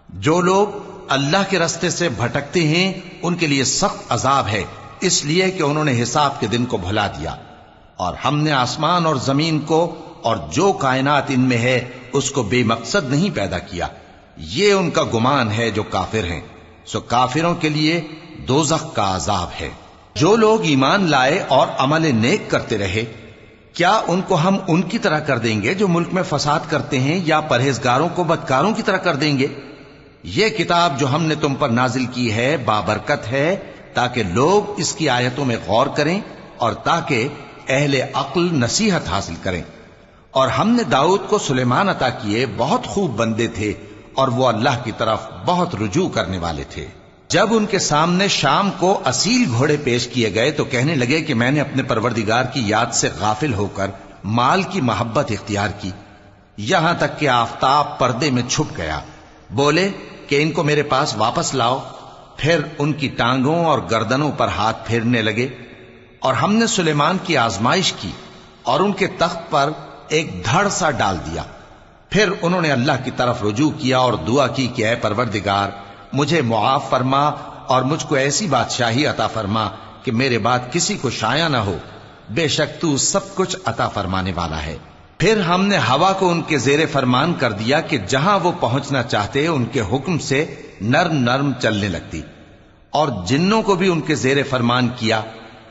جو لوگ اللہ کے رستے سے بھٹکتے ہیں ان کے لیے سخت عذاب ہے، اس لیے کہ انہوں نے حساب کے دن کو بھلا دیا۔ اور ہم نے آسمان اور زمین کو اور جو کائنات ان میں ہے اس کو بے مقصد نہیں پیدا کیا، یہ ان کا گمان ہے جو کافر ہیں، سو کافروں کے لیے دوزخ کا عذاب ہے۔ جو لوگ ایمان لائے اور عمل نیک کرتے رہے، کیا ان کو ہم ان کی طرح کر دیں گے جو ملک میں فساد کرتے ہیں، یا پرہیزگاروں کو بدکاروں کی طرح کر دیں گے؟ یہ کتاب جو ہم نے تم پر نازل کی ہے بابرکت ہے، تاکہ لوگ اس کی آیتوں میں غور کریں اور تاکہ اہل عقل نصیحت حاصل کریں۔ اور ہم نے داؤد کو سلیمان عطا کیے، بہت خوب بندے تھے، اور وہ اللہ کی طرف بہت رجوع کرنے والے تھے۔ جب ان کے سامنے شام کو اصیل گھوڑے پیش کیے گئے تو کہنے لگے کہ میں نے اپنے پروردگار کی یاد سے غافل ہو کر مال کی محبت اختیار کی، یہاں تک کہ آفتاب پردے میں چھپ گیا۔ بولے کہ ان کو میرے پاس واپس لاؤ۔ پھر ان کی ٹانگوں اور گردنوں پر ہاتھ پھیرنے لگے۔ اور ہم نے سلیمان کی آزمائش کی، اور ان کے تخت پر ایک دھڑ سا ڈال دیا۔ پھر انہوں نے اللہ کی طرف رجوع کیا اور دعا کی کہ اے پروردگار مجھے معاف فرما اور مجھ کو ایسی بادشاہی عطا فرما کہ میرے بعد کسی کو شایع نہ ہو، بے شک تو سب کچھ عطا فرمانے والا ہے۔ پھر ہم نے ہوا کو ان کے زیر فرمان کر دیا کہ جہاں وہ پہنچنا چاہتے ان کے حکم سے نرم نرم چلنے لگتی، اور جنوں کو بھی ان کے زیر فرمان کیا۔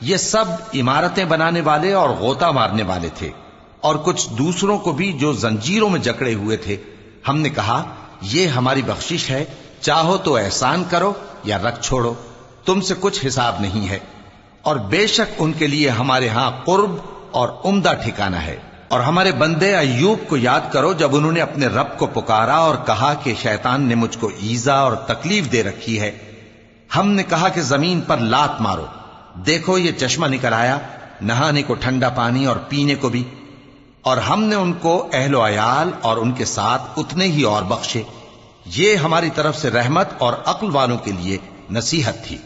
یہ سب عمارتیں بنانے والے اور غوطہ مارنے والے تھے، اور کچھ دوسروں کو بھی جو زنجیروں میں جکڑے ہوئے تھے۔ ہم نے کہا یہ ہماری بخشش ہے، چاہو تو احسان کرو یا رکھ چھوڑو، تم سے کچھ حساب نہیں ہے، اور بے شک ان کے لیے ہمارے ہاں قرب اور عمدہ ٹھکانہ ہے۔ اور ہمارے بندے ایوب کو یاد کرو جب انہوں نے اپنے رب کو پکارا اور کہا کہ شیطان نے مجھ کو ایذا اور تکلیف دے رکھی ہے۔ ہم نے کہا کہ زمین پر لات مارو، دیکھو یہ چشمہ نکل آیا، نہانے کو ٹھنڈا پانی اور پینے کو بھی، اور ہم نے ان کو اہل و عیال اور ان کے ساتھ اتنے ہی اور بخشے۔ یہ ہماری طرف سے رحمت اور عقل والوں کے لیے نصیحت تھی۔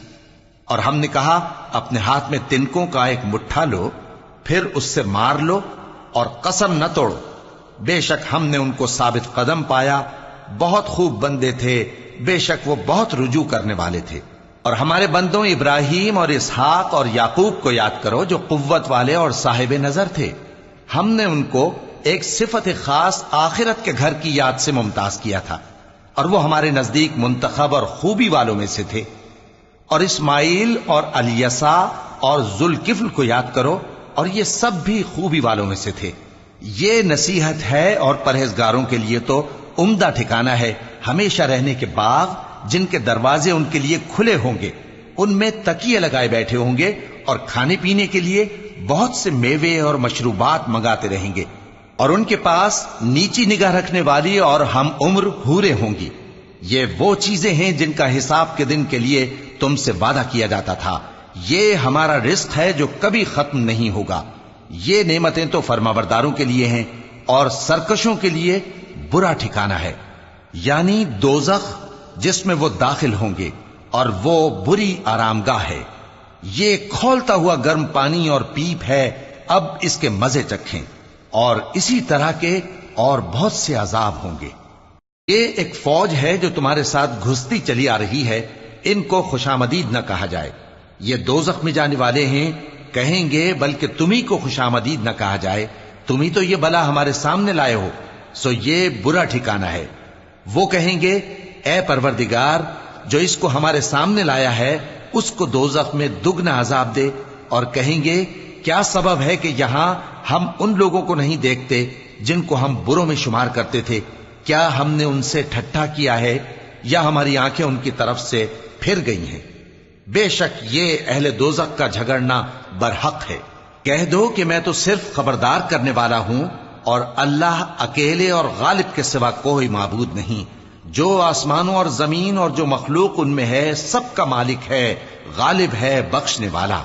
اور ہم نے کہا اپنے ہاتھ میں تنکوں کا ایک مٹھا لو، پھر اس سے مار لو اور قسم نہ توڑو، بے شک ہم نے ان کو ثابت قدم پایا، بہت خوب بندے تھے، بے شک وہ بہت رجوع کرنے والے تھے۔ اور ہمارے بندوں ابراہیم اور اسحاق اور یعقوب کو یاد کرو جو قوت والے اور صاحب نظر تھے۔ ہم نے ان کو ایک صفت خاص آخرت کے گھر کی یاد سے ممتاز کیا تھا، اور وہ ہمارے نزدیک منتخب اور خوبی والوں میں سے تھے۔ اور اسماعیل اور الیسع اور ذوالکفل کو یاد کرو، اور یہ سب بھی خوبی والوں میں سے تھے۔ یہ نصیحت ہے اور پرہیزگاروں کے لیے تو عمدہ ٹھکانہ ہے، ہمیشہ رہنے کے باغ جن کے دروازے ان کے لیے کھلے ہوں گے، ان میں تکیے لگائے بیٹھے ہوں گے، اور کھانے پینے کے لیے بہت سے میوے اور مشروبات منگاتے رہیں گے، اور ان کے پاس نیچی نگاہ رکھنے والی اور ہم عمر حوریں ہوں گی۔ یہ وہ چیزیں ہیں جن کا حساب کے دن کے لیے تم سے وعدہ کیا جاتا تھا، یہ ہمارا رزق ہے جو کبھی ختم نہیں ہوگا۔ یہ نعمتیں تو فرمانبرداروں کے لیے ہیں، اور سرکشوں کے لیے برا ٹھکانہ ہے، یعنی دوزخ جس میں وہ داخل ہوں گے، اور وہ بری آرامگاہ ہے۔ یہ کھولتا ہوا گرم پانی اور پیپ ہے، اب اس کے مزے چکھیں، اور اسی طرح کے اور بہت سے عذاب ہوں گے۔ یہ ایک فوج ہے جو تمہارے ساتھ گھستی چلی آ رہی ہے، ان کو خوشامدید نہ کہا جائے۔ یہ دوزخ میں جانے والے ہیں، کہیں گے بلکہ تمہیں کو خوشامدید نہ کہا جائے، تمہیں تو یہ بلا ہمارے سامنے لائے ہو، سو یہ برا ٹھکانہ ہے۔ وہ کہیں گے اے پروردگار جو اس کو ہمارے سامنے لایا ہے اس کو دوزخ میں دگنا عذاب دے، اور کہیں گے کیا سبب ہے کہ یہاں ہم ان لوگوں کو نہیں دیکھتے جن کو ہم بروں میں شمار کرتے تھے؟ کیا ہم نے ان سے ٹھٹھا کیا ہے یا ہماری آنکھیں ان کی طرف سے پھر گئی ہیں؟ بے شک یہ اہل دوزخ کا جھگڑنا برحق ہے۔ کہہ دو کہ میں تو صرف خبردار کرنے والا ہوں، اور اللہ اکیلے اور غالب کے سوا کوئی معبود نہیں۔ جو آسمانوں اور زمین اور جو مخلوق ان میں ہے سب کا مالک ہے، غالب ہے، بخشنے والا۔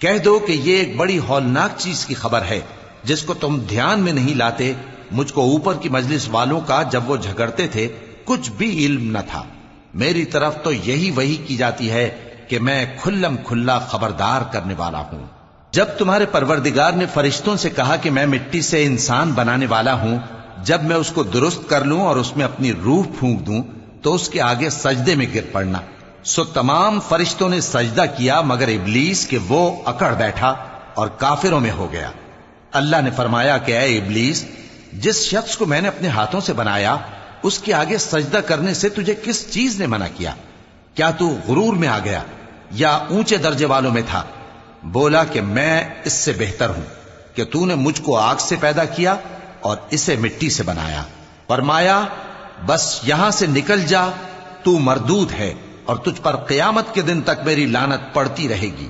کہہ دو کہ یہ ایک بڑی ہولناک چیز کی خبر ہے جس کو تم دھیان میں نہیں لاتے۔ مجھ کو اوپر کی مجلس والوں کا جب وہ جھگڑتے تھے کچھ بھی علم نہ تھا، میری طرف تو یہی وحی کی جاتی ہے کہ میں کھلم کھلا خبردار کرنے والا ہوں۔ جب تمہارے پروردگار نے فرشتوں سے کہا کہ میں مٹی سے انسان بنانے والا ہوں، جب میں اس کو درست کر لوں اور اس میں اپنی روح پھونک دوں تو اس کے آگے سجدے میں گر پڑنا، سو تمام فرشتوں نے سجدہ کیا مگر ابلیس کہ وہ اکڑ بیٹھا اور کافروں میں ہو گیا۔ اللہ نے فرمایا کہ اے ابلیس، جس شخص کو میں نے اپنے ہاتھوں سے بنایا اس کے آگے سجدہ کرنے سے تجھے کس چیز نے منع کیا؟ کیا تو غرور میں آ گیا یا اونچے درجے والوں میں تھا؟ بولا کہ میں اس سے بہتر ہوں کہ تو نے مجھ کو آگ سے پیدا کیا اور اسے مٹی سے بنایا۔ فرمایا بس یہاں سے نکل جا، تو مردود ہے اور تجھ پر قیامت کے دن تک میری لعنت پڑتی رہے گی۔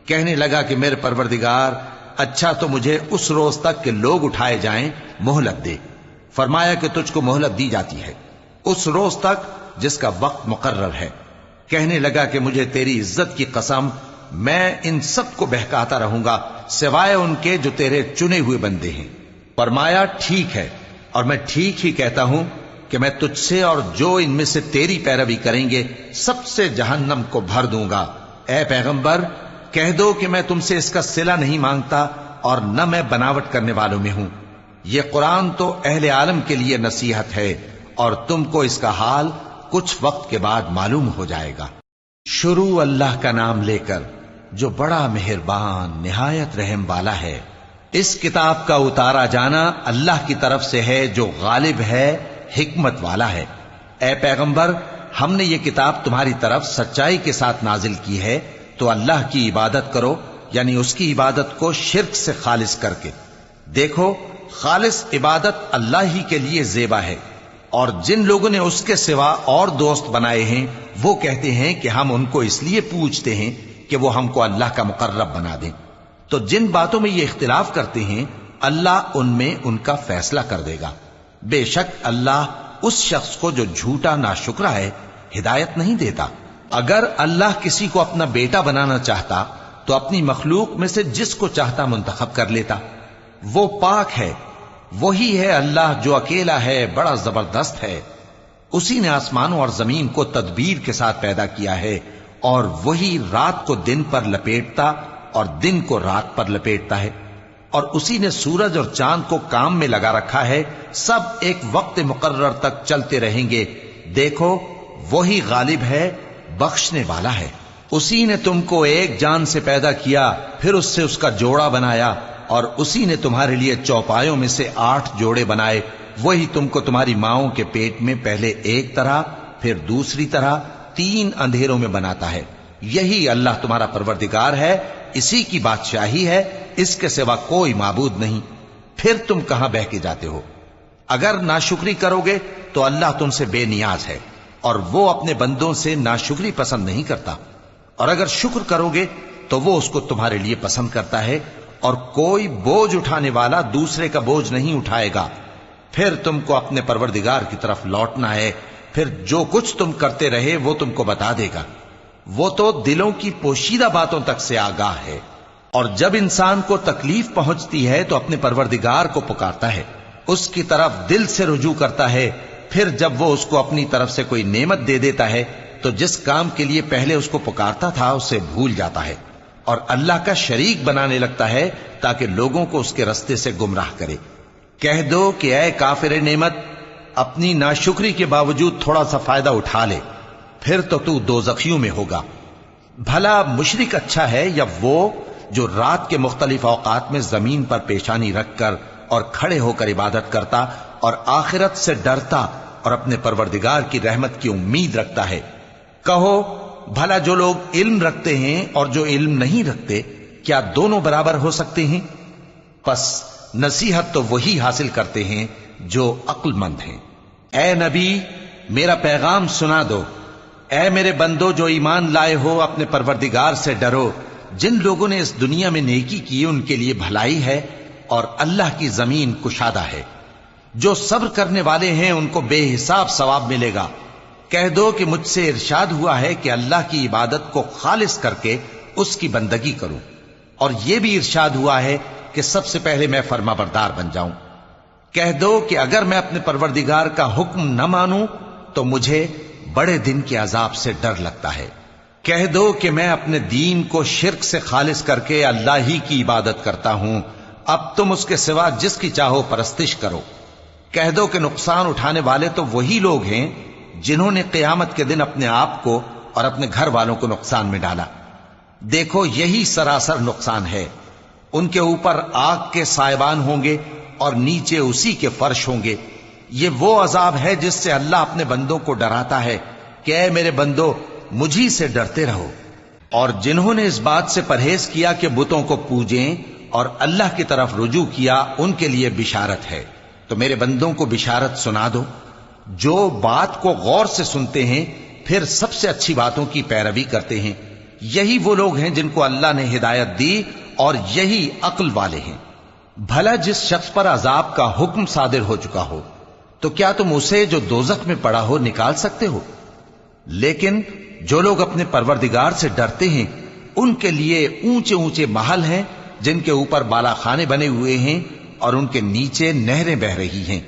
کہنے لگا کہ میرے پروردگار، اچھا تو مجھے اس روز تک کہ لوگ اٹھائے جائیں مہلت دے۔ فرمایا کہ تجھ کو مہلت دی جاتی ہے اس روز تک جس کا وقت مقرر ہے۔ کہنے لگا کہ مجھے تیری عزت کی قسم، میں ان سب کو بہکاتا رہوں گا سوائے ان کے جو تیرے چنے ہوئے بندے ہیں۔ فرمایا ٹھیک ہے، اور میں ٹھیک ہی کہتا ہوں کہ میں تجھ سے اور جو ان میں سے تیری پیروی کریں گے سب سے جہنم کو بھر دوں گا۔ اے پیغمبر، کہہ دو کہ میں تم سے اس کا صلہ نہیں مانگتا اور نہ میں بناوٹ کرنے والوں میں ہوں۔ یہ قرآن تو اہل عالم کے لیے نصیحت ہے اور تم کو اس کا حال کچھ وقت کے بعد معلوم ہو جائے گا۔ شروع اللہ کا نام لے کر جو بڑا مہربان نہایت رحم والا ہے۔ اس کتاب کا اتارا جانا اللہ کی طرف سے ہے جو غالب ہے، حکمت والا ہے۔ اے پیغمبر، ہم نے یہ کتاب تمہاری طرف سچائی کے ساتھ نازل کی ہے، تو اللہ کی عبادت کرو، یعنی اس کی عبادت کو شرک سے خالص کر کے۔ دیکھو، خالص عبادت اللہ ہی کے لیے زیبا ہے، اور جن لوگوں نے اس کے سوا اور دوست بنائے ہیں وہ کہتے ہیں کہ ہم ان کو اس لیے پوجتے ہیں کہ وہ ہم کو اللہ کا مقرب بنا دیں۔ تو جن باتوں میں یہ اختلاف کرتے ہیں اللہ ان میں ان کا فیصلہ کر دے گا۔ بے شک اللہ اس شخص کو جو جھوٹا ناشکرا ہے ہدایت نہیں دیتا۔ اگر اللہ کسی کو اپنا بیٹا بنانا چاہتا تو اپنی مخلوق میں سے جس کو چاہتا منتخب کر لیتا۔ وہ پاک ہے، وہی ہے اللہ جو اکیلا ہے، بڑا زبردست ہے۔ اسی نے آسمانوں اور زمین کو تدبیر کے ساتھ پیدا کیا ہے، اور وہی رات کو دن پر لپیٹتا اور دن کو رات پر لپیٹتا ہے، اور اسی نے سورج اور چاند کو کام میں لگا رکھا ہے، سب ایک وقت مقرر تک چلتے رہیں گے۔ دیکھو، وہی غالب ہے، بخشنے والا ہے۔ اسی نے تم کو ایک جان سے پیدا کیا، پھر اس سے اس کا جوڑا بنایا، اور اسی نے تمہارے لیے چوپایوں میں سے 8 جوڑے بنائے۔ وہی تم کو تمہاری ماؤں کے پیٹ میں پہلے ایک طرح، پھر دوسری طرح 3 اندھیروں میں بناتا ہے۔ یہی اللہ تمہارا پروردگار ہے، اسی کی بادشاہی ہے، اس کے سوا کوئی معبود نہیں۔ پھر تم کہاں بہ کے جاتے ہو؟ اگر ناشکری کرو گے تو اللہ تم سے بے نیاز ہے، اور وہ اپنے بندوں سے ناشکری پسند نہیں کرتا، اور اگر شکر کرو گے تو وہ اس کو تمہارے لیے پسند کرتا ہے، اور کوئی بوجھ اٹھانے والا دوسرے کا بوجھ نہیں اٹھائے گا۔ پھر تم کو اپنے پروردگار کی طرف لوٹنا ہے، پھر جو کچھ تم کرتے رہے وہ تم کو بتا دے گا۔ وہ تو دلوں کی پوشیدہ باتوں تک سے آگاہ ہے، اور جب انسان کو تکلیف پہنچتی ہے تو اپنے پروردگار کو پکارتا ہے، اس کی طرف دل سے رجوع کرتا ہے۔ پھر جب وہ اس کو اپنی طرف سے کوئی نعمت دے دیتا ہے تو جس کام کے لیے پہلے اس کو پکارتا تھا اسے بھول جاتا ہے، اور اللہ کا شریک بنانے لگتا ہے تاکہ لوگوں کو اس کے رستے سے گمراہ کرے۔ کہہ دو کہ اے کافر نعمت، اپنی ناشکری کے باوجود تھوڑا سا فائدہ اٹھا لے، پھر تو دوزخیوں میں ہوگا۔ بھلا مشرک اچھا ہے یا وہ جو رات کے مختلف اوقات میں زمین پر پیشانی رکھ کر اور کھڑے ہو کر عبادت کرتا اور آخرت سے ڈرتا اور اپنے پروردگار کی رحمت کی امید رکھتا ہے۔ کہو، بھلا جو لوگ علم رکھتے ہیں اور جو علم نہیں رکھتے، کیا دونوں برابر ہو سکتے ہیں؟ پس نصیحت تو وہی حاصل کرتے ہیں جو عقل مند ہیں۔ اے نبی، میرا پیغام سنا دو۔ اے میرے بندو جو ایمان لائے ہو، اپنے پروردگار سے ڈرو۔ جن لوگوں نے اس دنیا میں نیکی کی ان کے لیے بھلائی ہے، اور اللہ کی زمین کشادہ ہے۔ جو صبر کرنے والے ہیں ان کو بے حساب ثواب ملے گا۔ کہہ دو کہ مجھ سے ارشاد ہوا ہے کہ اللہ کی عبادت کو خالص کر کے اس کی بندگی کروں، اور یہ بھی ارشاد ہوا ہے کہ سب سے پہلے میں فرما بردار بن جاؤں۔ کہہ دو کہ اگر میں اپنے پروردگار کا حکم نہ مانوں تو مجھے بڑے دن کے عذاب سے ڈر لگتا ہے۔ کہہ دو کہ میں اپنے دین کو شرک سے خالص کر کے اللہ ہی کی عبادت کرتا ہوں، اب تم اس کے سوا جس کی چاہو پرستش کرو۔ کہہ دو کہ نقصان اٹھانے والے تو وہی لوگ ہیں جنہوں نے قیامت کے دن اپنے آپ کو اور اپنے گھر والوں کو نقصان میں ڈالا۔ دیکھو، یہی سراسر نقصان ہے۔ ان کے اوپر آگ کے سائبان ہوں گے اور نیچے اسی کے فرش ہوں گے۔ یہ وہ عذاب ہے جس سے اللہ اپنے بندوں کو ڈراتا ہے کہ اے میرے بندو، مجھی سے ڈرتے رہو۔ اور جنہوں نے اس بات سے پرہیز کیا کہ بتوں کو پوجیں اور اللہ کی طرف رجوع کیا، ان کے لیے بشارت ہے۔ تو میرے بندوں کو بشارت سنا دو۔ جو بات کو غور سے سنتے ہیں پھر سب سے اچھی باتوں کی پیروی کرتے ہیں، یہی وہ لوگ ہیں جن کو اللہ نے ہدایت دی، اور یہی عقل والے ہیں۔ بھلا جس شخص پر عذاب کا حکم صادر ہو چکا ہو، تو کیا تم اسے جو دوزخ میں پڑا ہو نکال سکتے ہو؟ لیکن جو لوگ اپنے پروردگار سے ڈرتے ہیں ان کے لیے اونچے اونچے محل ہیں جن کے اوپر بالا خانے بنے ہوئے ہیں اور ان کے نیچے نہریں بہ رہی ہیں۔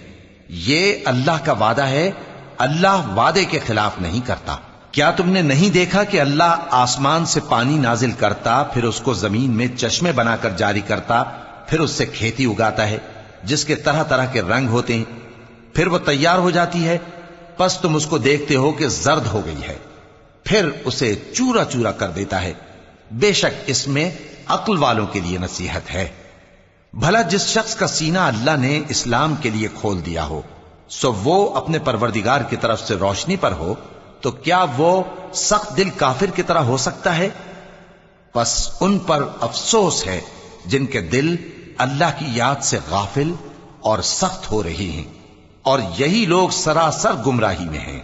یہ اللہ کا وعدہ ہے، اللہ وعدے کے خلاف نہیں کرتا۔ کیا تم نے نہیں دیکھا کہ اللہ آسمان سے پانی نازل کرتا، پھر اس کو زمین میں چشمے بنا کر جاری کرتا، پھر اس سے کھیتی اگاتا ہے جس کے طرح طرح کے رنگ ہوتے ہیں، پھر وہ تیار ہو جاتی ہے، پس تم اس کو دیکھتے ہو کہ زرد ہو گئی ہے، پھر اسے چورا چورا کر دیتا ہے۔ بے شک اس میں عقل والوں کے لیے نصیحت ہے۔ بھلا جس شخص کا سینہ اللہ نے اسلام کے لیے کھول دیا ہو، سو وہ اپنے پروردگار کی طرف سے روشنی پر ہو، تو کیا وہ سخت دل کافر کی طرح ہو سکتا ہے؟ پس ان پر افسوس ہے جن کے دل اللہ کی یاد سے غافل اور سخت ہو رہی ہیں، اور یہی لوگ سراسر گمراہی میں ہیں۔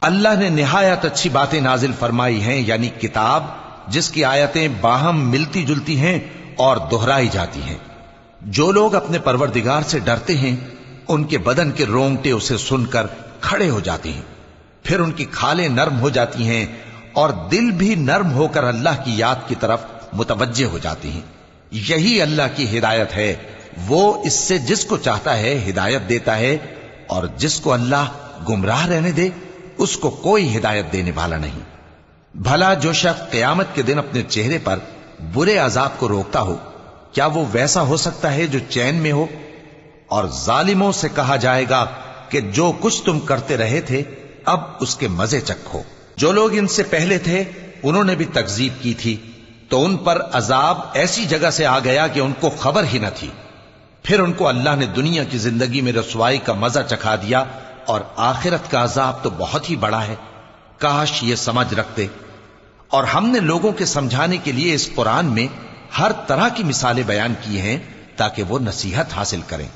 اللہ نے نہایت اچھی باتیں نازل فرمائی ہیں، یعنی کتاب جس کی آیتیں باہم ملتی جلتی ہیں اور دہرائی جاتی ہیں۔ جو لوگ اپنے پروردگار سے ڈرتے ہیں ان کے بدن کے رونگٹے اسے سن کر کھڑے ہو جاتے ہیں، پھر ان کی کھالیں نرم ہو جاتی ہیں اور دل بھی نرم ہو کر اللہ کی یاد کی طرف متوجہ ہو جاتی ہیں۔ یہی اللہ کی ہدایت ہے، وہ اس سے جس کو چاہتا ہے ہدایت دیتا ہے، اور جس کو اللہ گمراہ رہنے دے اس کو کوئی ہدایت دینے والا نہیں۔ بھلا جو شخص قیامت کے دن اپنے چہرے پر برے عذاب کو روکتا ہو، کیا وہ ویسا ہو سکتا ہے جو چین میں ہو؟ اور ظالموں سے کہا جائے گا کہ جو کچھ تم کرتے رہے تھے اب اس کے مزے چکھو۔ جو لوگ ان سے پہلے تھے انہوں نے بھی تکذیب کی تھی، تو ان پر عذاب ایسی جگہ سے آ گیا کہ ان کو خبر ہی نہ تھی۔ پھر ان کو اللہ نے دنیا کی زندگی میں رسوائی کا مزہ چکھا دیا، اور آخرت کا عذاب تو بہت ہی بڑا ہے۔ کاش یہ سمجھ رکھتے۔ اور ہم نے لوگوں کے سمجھانے کے لیے اس قرآن میں ہر طرح کی مثالیں بیان کی ہیں تاکہ وہ نصیحت حاصل کریں۔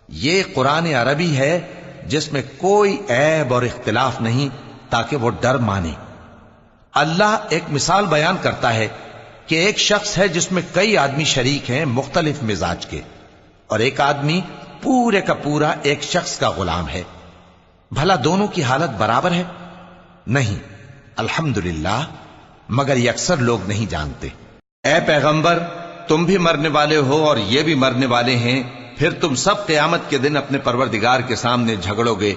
یہ قرآن عربی ہے جس میں کوئی عیب اور اختلاف نہیں، تاکہ وہ ڈر مانے۔ اللہ ایک مثال بیان کرتا ہے کہ ایک شخص ہے جس میں کئی آدمی شریک ہیں مختلف مزاج کے، اور ایک آدمی پورے کا پورا ایک شخص کا غلام ہے۔ بھلا دونوں کی حالت برابر ہے؟ نہیں، الحمدللہ، مگر یہ اکثر لوگ نہیں جانتے۔ اے پیغمبر، تم بھی مرنے والے ہو اور یہ بھی مرنے والے ہیں، پھر تم سب قیامت کے دن اپنے پروردگار کے سامنے جھگڑو گے۔